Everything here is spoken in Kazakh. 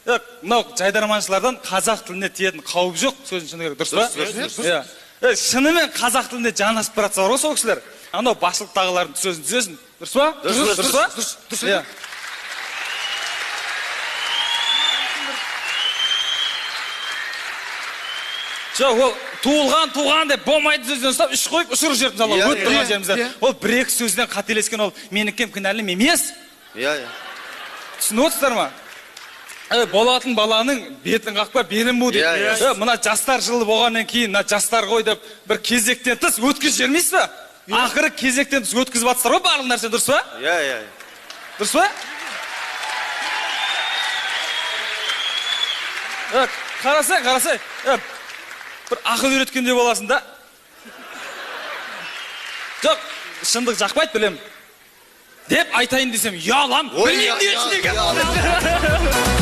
Мынау жайдарманшылардан қазақ тіліне тиетін қауіп жоқ, сөзін шыны керек, дұрыс па? Дұрыс. Шынымен қазақ тілінде жанасып баратса бар ғой сол кісілер. Анау басшылықтағылардың сөзін түзесін, дұрыс па? Дұрыс па? Дұрыс. Жоқ, ол туған деп болмайды сөзден ұстап, үш қойып, ұшырып жерді мысалы, өт тұрған жерімізде. Ол бір-екі сөзден қателескен, ол менікем кінәлім емес. Түсініп отырсыздар ма? Болатын баланың бетін қақпа берін бұл дейді. Мына жастар жылы болғаннан кейін, мына жастар ғой деп бір кезектен тыс өткіз жермейсіз ба? Ақыры кезектен тыс өткізіп атсыздар ғой барлық нәрсе, дұрыс па? Дұрыс па? Қарасай. Бір ақыл үйреткенде боласың да. Жоқ, шындық жақпайды білем. Деп айтайын десем, ұялам, білейін дейсің деген.